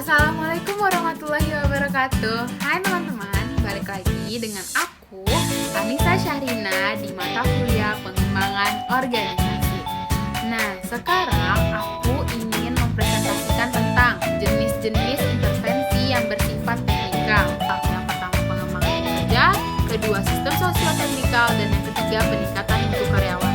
Assalamualaikum warahmatullahi wabarakatuh. Hai teman-teman, balik lagi dengan aku Anissa Syahrina di mata kuliah pengembangan organisasi. Nah, sekarang aku ingin mempresentasikan tentang jenis-jenis intervensi yang bersifat teknikal. Yang pertama pengembangan tim kerja, kedua sistem sosio-teknikal, dan yang ketiga peningkatan mutu karyawan.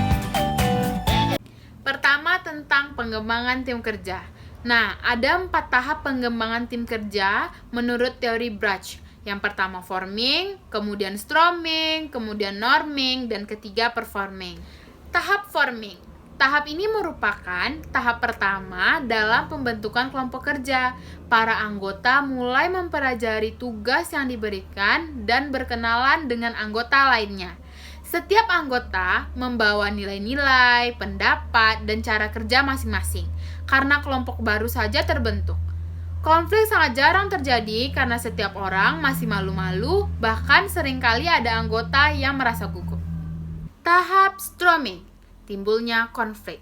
Pertama tentang pengembangan tim kerja. Nah, ada 4 tahap pengembangan tim kerja menurut teori Brach. Yang pertama forming, kemudian storming, kemudian norming, dan ketiga performing. Tahap forming. Tahap ini merupakan tahap pertama dalam pembentukan kelompok kerja. Para anggota mulai mempelajari tugas yang diberikan dan berkenalan dengan anggota lainnya. Setiap anggota membawa nilai-nilai, pendapat, dan cara kerja masing-masing, karena kelompok baru saja terbentuk. Konflik sangat jarang terjadi karena setiap orang masih malu-malu, bahkan seringkali ada anggota yang merasa gugup. Tahap storming, timbulnya konflik.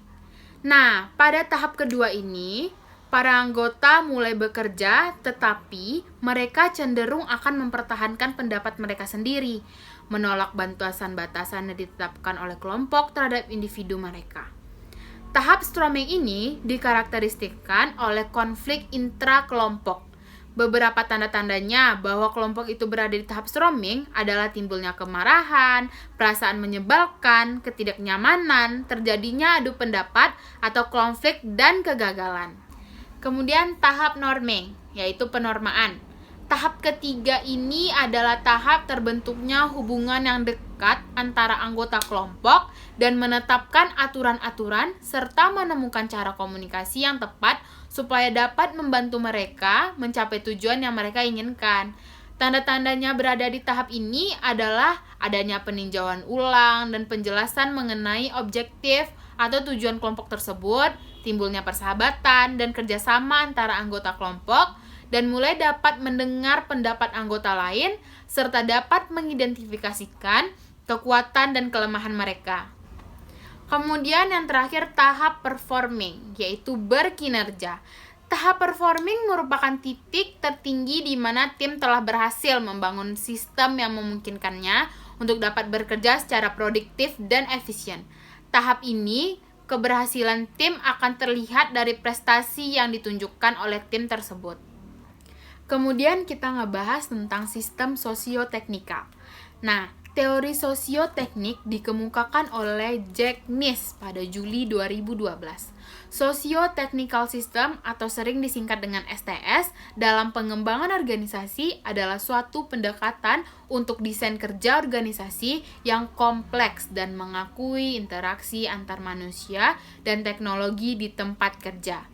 Nah, pada tahap kedua ini, para anggota mulai bekerja, tetapi mereka cenderung akan mempertahankan pendapat mereka sendiri, menolak batasan-batasan yang ditetapkan oleh kelompok terhadap individu mereka. Tahap storming ini dikarakteristikkan oleh konflik intra-kelompok. Beberapa tanda-tandanya bahwa kelompok itu berada di tahap storming adalah timbulnya kemarahan, perasaan menyebalkan, ketidaknyamanan, terjadinya adu pendapat atau konflik dan kegagalan. Kemudian tahap norming, yaitu penormaan. Tahap ketiga ini adalah tahap terbentuknya hubungan yang dekat antara anggota kelompok dan menetapkan aturan-aturan serta menemukan cara komunikasi yang tepat supaya dapat membantu mereka mencapai tujuan yang mereka inginkan. Tanda-tandanya berada di tahap ini adalah adanya peninjauan ulang dan penjelasan mengenai objektif atau tujuan kelompok tersebut, timbulnya persahabatan dan kerjasama antara anggota kelompok, dan mulai dapat mendengar pendapat anggota lain, serta dapat mengidentifikasikan kekuatan dan kelemahan mereka. Kemudian yang terakhir tahap performing, yaitu berkinerja. Tahap performing merupakan titik tertinggi di mana tim telah berhasil membangun sistem yang memungkinkannya untuk dapat bekerja secara produktif dan efisien. Tahap ini, keberhasilan tim akan terlihat dari prestasi yang ditunjukkan oleh tim tersebut. Kemudian kita ngebahas tentang sistem sosioteknikal. Nah, teori sosioteknik dikemukakan oleh Jack Niss pada Juli 2012. Socio-technical system atau sering disingkat dengan STS dalam pengembangan organisasi adalah suatu pendekatan untuk desain kerja organisasi yang kompleks dan mengakui interaksi antar manusia dan teknologi di tempat kerja.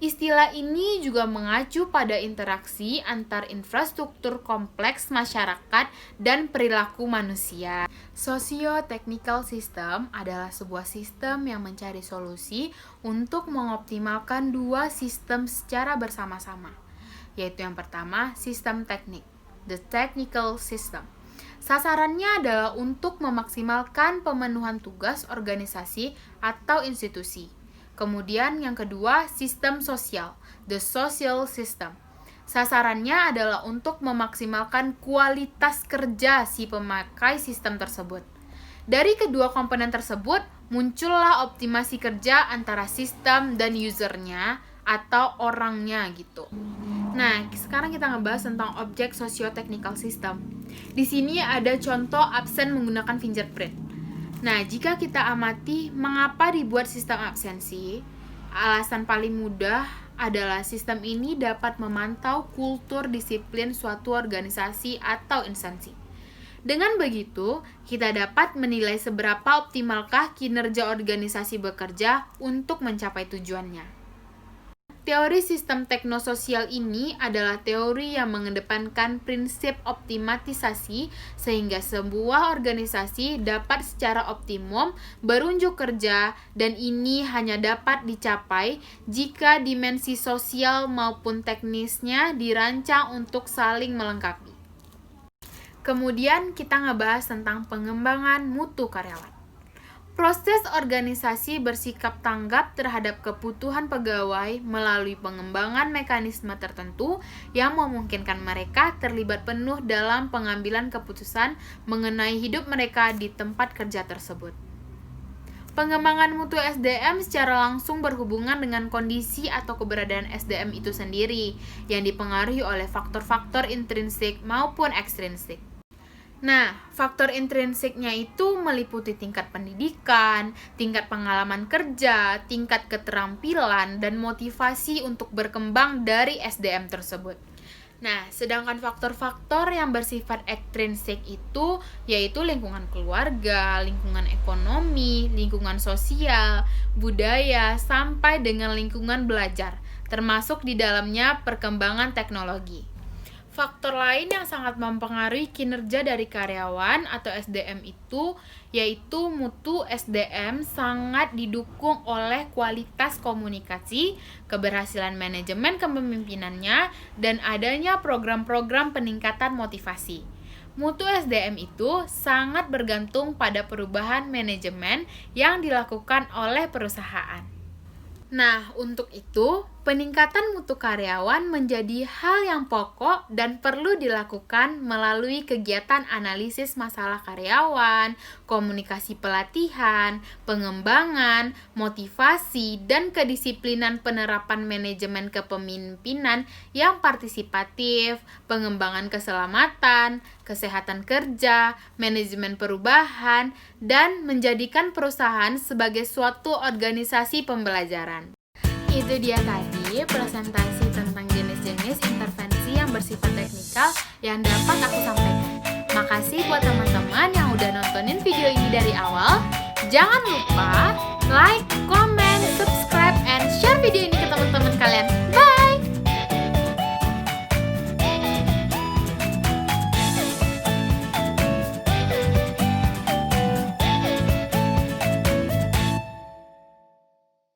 Istilah ini juga mengacu pada interaksi antar infrastruktur kompleks masyarakat dan perilaku manusia. Socio-technical system adalah sebuah sistem yang mencari solusi untuk mengoptimalkan dua sistem secara bersama-sama, yaitu yang pertama, sistem teknik, the technical system. Sasarannya adalah untuk memaksimalkan pemenuhan tugas organisasi atau institusi. Kemudian yang kedua, sistem sosial, the social system. Sasarannya adalah untuk memaksimalkan kualitas kerja si pemakai sistem tersebut. Dari kedua komponen tersebut, muncullah optimasi kerja antara sistem dan usernya atau orangnya gitu. Nah, sekarang kita ngebahas tentang objek socio-technical system. Di sini ada contoh absen menggunakan fingerprint. Nah, jika kita amati mengapa dibuat sistem absensi, alasan paling mudah adalah sistem ini dapat memantau kultur disiplin suatu organisasi atau instansi. Dengan begitu, kita dapat menilai seberapa optimalkah kinerja organisasi bekerja untuk mencapai tujuannya. Teori sistem teknososial ini adalah teori yang mengedepankan prinsip optimatisasi sehingga sebuah organisasi dapat secara optimum berunjuk kerja, dan ini hanya dapat dicapai jika dimensi sosial maupun teknisnya dirancang untuk saling melengkapi. Kemudian kita ngebahas tentang pengembangan mutu karyawan. Proses organisasi bersikap tanggap terhadap kebutuhan pegawai melalui pengembangan mekanisme tertentu yang memungkinkan mereka terlibat penuh dalam pengambilan keputusan mengenai hidup mereka di tempat kerja tersebut. Pengembangan mutu SDM secara langsung berhubungan dengan kondisi atau keberadaan SDM itu sendiri yang dipengaruhi oleh faktor-faktor intrinsik maupun ekstrinsik. Nah, faktor intrinsiknya itu meliputi tingkat pendidikan, tingkat pengalaman kerja, tingkat keterampilan, dan motivasi untuk berkembang dari SDM tersebut. Nah, sedangkan faktor-faktor yang bersifat ekstrinsik itu yaitu lingkungan keluarga, lingkungan ekonomi, lingkungan sosial, budaya, sampai dengan lingkungan belajar, termasuk di dalamnya perkembangan teknologi. Faktor lain yang sangat mempengaruhi kinerja dari karyawan atau SDM itu yaitu mutu SDM sangat didukung oleh kualitas komunikasi, keberhasilan manajemen kepemimpinannya, dan adanya program-program peningkatan motivasi. Mutu SDM itu sangat bergantung pada perubahan manajemen yang dilakukan oleh perusahaan. Nah, untuk itu, peningkatan mutu karyawan menjadi hal yang pokok dan perlu dilakukan melalui kegiatan analisis masalah karyawan, komunikasi pelatihan, pengembangan, motivasi, dan kedisiplinan penerapan manajemen kepemimpinan yang partisipatif, pengembangan keselamatan, kesehatan kerja, manajemen perubahan, dan menjadikan perusahaan sebagai suatu organisasi pembelajaran. Itu dia tadi presentasi tentang jenis-jenis intervensi yang bersifat teknikal yang dapat aku sampaikan. Makasih buat teman-teman yang udah nontonin video ini dari awal. Jangan lupa like,